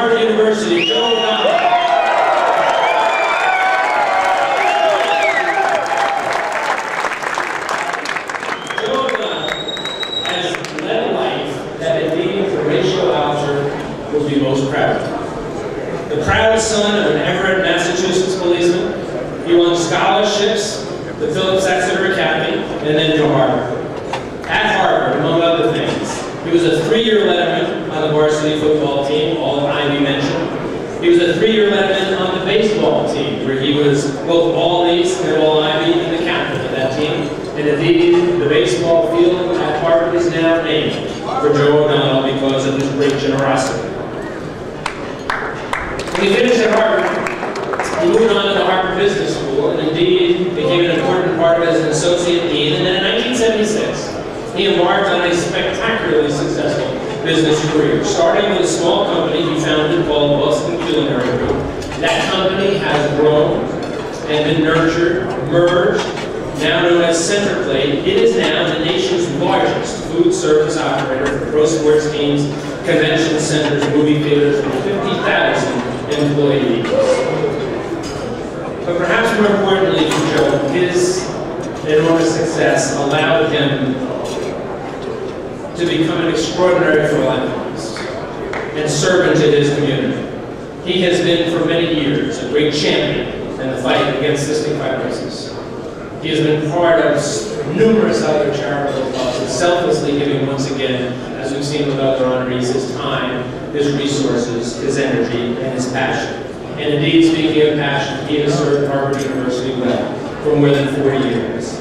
Harvard University, Joe O'Donnell. Joe O'Donnell has led a life that indeed Horatio Alger will be most proud of. The proud son of an Everett, Massachusetts policeman, he won scholarships, the Phillips Exeter Academy, and then to Harvard. At Harvard, among other things, he was a 3-year letterman on the varsity football team, all Ivy mentioned. He was a 3-year letterman on the baseball team, where he was both all East and all Ivy and the captain of that team. And indeed, the baseball field at Harvard is now named for Joe O'Donnell because of his great generosity. When he finished at Harvard, he moved on to the Harvard Business School, and indeed became an important part of it as an associate dean. And then in 1976, he embarked on a spectacularly successful business career, starting with a small company he founded called Boston Culinary Group. That company has grown and been nurtured, merged, now known as Centerplate. It is now the nation's largest food service operator for pro sports teams, convention centers, movie theaters, with 50,000 employees. But perhaps more importantly for Joe, his enormous success allowed him to become an extraordinary philanthropist and servant to his community. He has been for many years a great champion in the fight against cystic fibrosis. He has been part of numerous other charitable causes, selflessly giving once again, as we've seen with other honorees, his time, his resources, his energy, and his passion. And indeed, speaking of passion, he has served Harvard University well for more than 40 years.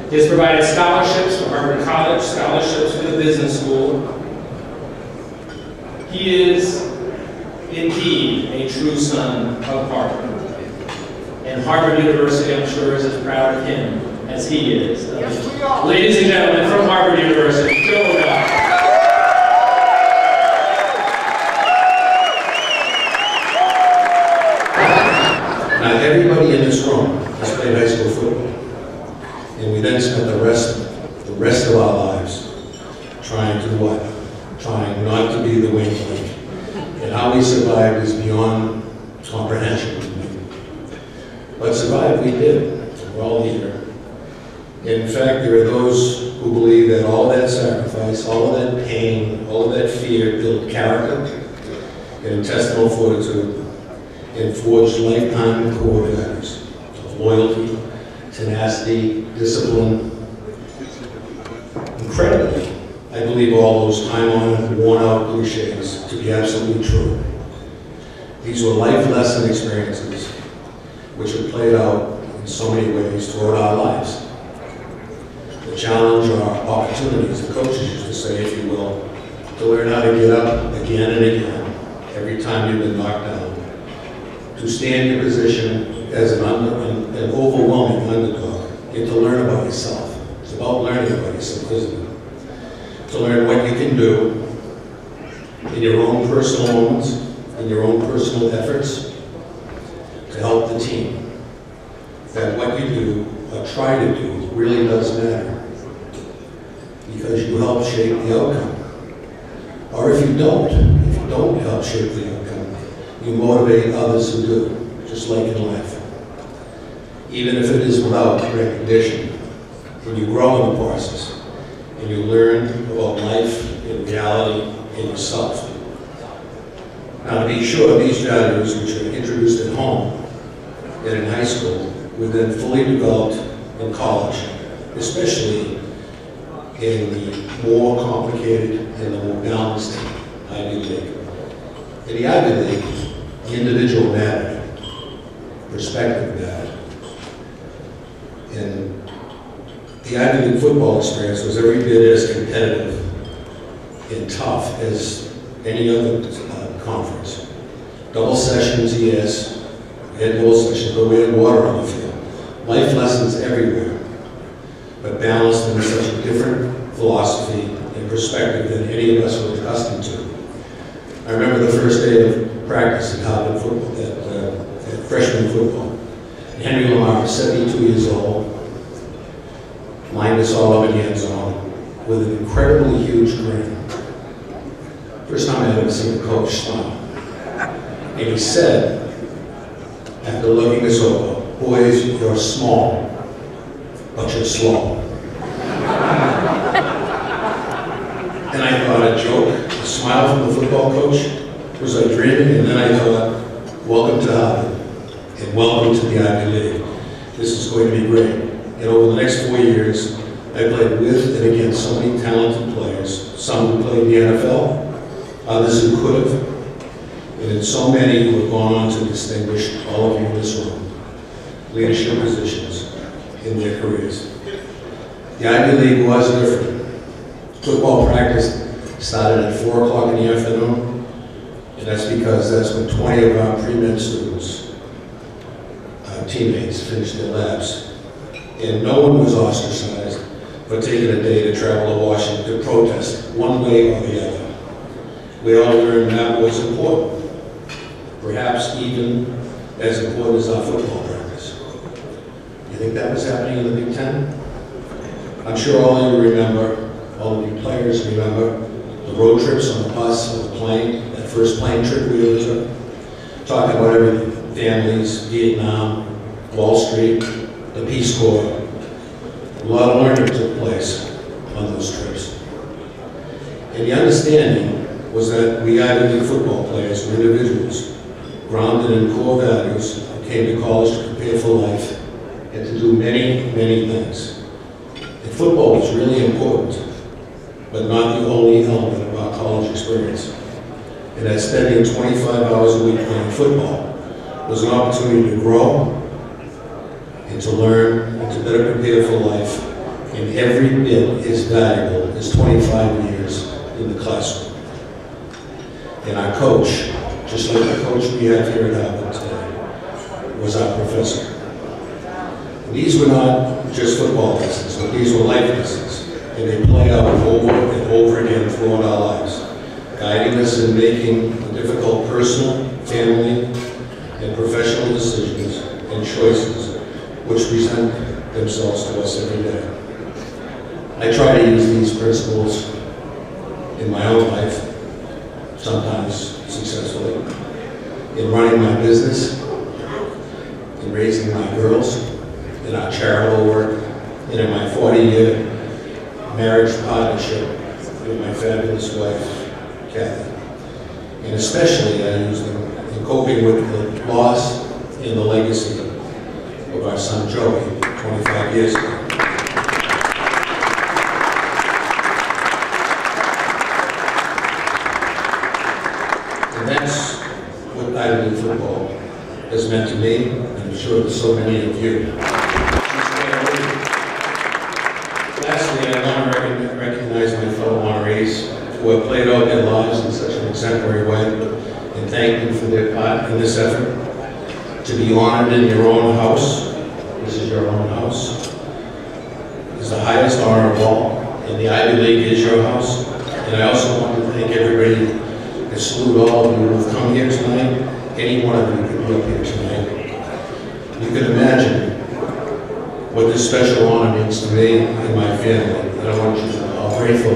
He has provided scholarships for Harvard College, scholarships for the business school. He is indeed a true son of Harvard. And Harvard University, I'm sure, is as proud of him as he is. Yes, we are. Ladies and gentlemen, from Harvard University, Joe O'Donnell. Now, everybody in this room has played high school football. And we then spent the rest of our lives trying to what? Trying not to be the weak link. And how we survived is beyond comprehension. But survive we did. We're all here. In fact, there are those who believe that all that sacrifice, all of that pain, all of that fear built character and intestinal fortitude and forged lifetime core values of loyalty, tenacity, discipline. Incredibly, I believe all those time-honored, worn-out cliches to be absolutely true. These were life lesson experiences which have played out in so many ways throughout our lives. The challenge or opportunities, the coaches used to say, if you will, to learn how to get up again and again, every time you've been knocked down, to stand your position as an overwhelming underdog, and to learn about yourself. It's about learning about yourself, isn't it? To learn what you can do in your own personal moments, in your own personal efforts, to help the team. That what you do, or try to do, really does matter. Because you help shape the outcome. Or if you don't help shape the outcome, you motivate others who do, just like in life. Even if it is without recognition, when you grow in the process, and you learn about life and reality and yourself. Now, to be sure, these values, which are introduced at home and in high school, were then fully developed in college, especially in the more complicated and the more balanced Ivy League. In the Ivy League, the individual mattered, perspective mattered. And the Ivy League football experience was every bit as competitive and tough as any other conference. Double sessions, yes. We had goal sessions, but we had water on the field. Life lessons everywhere, but balanced in such a different philosophy and perspective than any of us were accustomed to. I remember the first day of practice at Harvard football, at freshman football. Henry Lamar, 72 years old, lined us all up in the end zone with an incredibly huge grin. First time I had ever seen a coach smile. And he said, after looking us over, boys, you're small, but you're slow. And I thought a joke, a smile from the football coach, was like dreaming, and then I thought, welcome to Harvard, and welcome to the Ivy League. This is going to be great. And over the next 4 years, I played with and against so many talented players, some who played in the NFL, others who could have, and so many who have gone on to distinguish all of you in this room, leadership positions in their careers. The Ivy League was different. Football practice started at 4 o'clock in the afternoon, and that's because that's when 20 of our pre-med students, our teammates, finished their labs. And no one was ostracized for taking a day to travel to Washington to protest one way or the other. We all learned that was important, perhaps even as important as our football practice. You think that was happening in the Big Ten? I'm sure all of you remember, all of you players remember, the road trips on the bus or the plane, that first plane trip we ever took, talking about everything, families, Vietnam, Wall Street, the Peace Corps. A lot of learning took place on those trips. And the understanding was that we Ivy League football players were individuals, grounded in core values, who came to college to prepare for life and to do many, many things. And football was really important, but not the only element of our college experience. And that spending 25 hours a week playing football was an opportunity to grow and to learn and to better prepare for life. And every bit as valuable as 25 years in the classroom. And our coach, just like the coach we have here at Harvard today, was our professor. And these were not just football lessons, but these were life lessons. And they play out over and over again throughout our lives, guiding us in making the difficult personal, family, and professional decisions and choices which present themselves to us every day. I try to use these principles in my own life, sometimes successfully, in running my business, in raising my girls, in our charitable work, and in my 40-year marriage partnership with my fabulous wife, Kathy. And especially I use them in coping with the loss and the legacy of our son Joey 25 years ago. And that's what Ivy League football has meant to me, and I'm sure to so many of you. Lastly, I want to recognize my fellow honorees who have played out their lives in such an exemplary way, and thank them for their part in this effort. To be honored in your own house, this is your own house, is the highest honor of all, and the Ivy League is your house. And I also want to thank everybody and salute all of you who have come here tonight. Any one of you could be up here tonight. You can imagine what this special honor means to me and my family. And I want you to know how grateful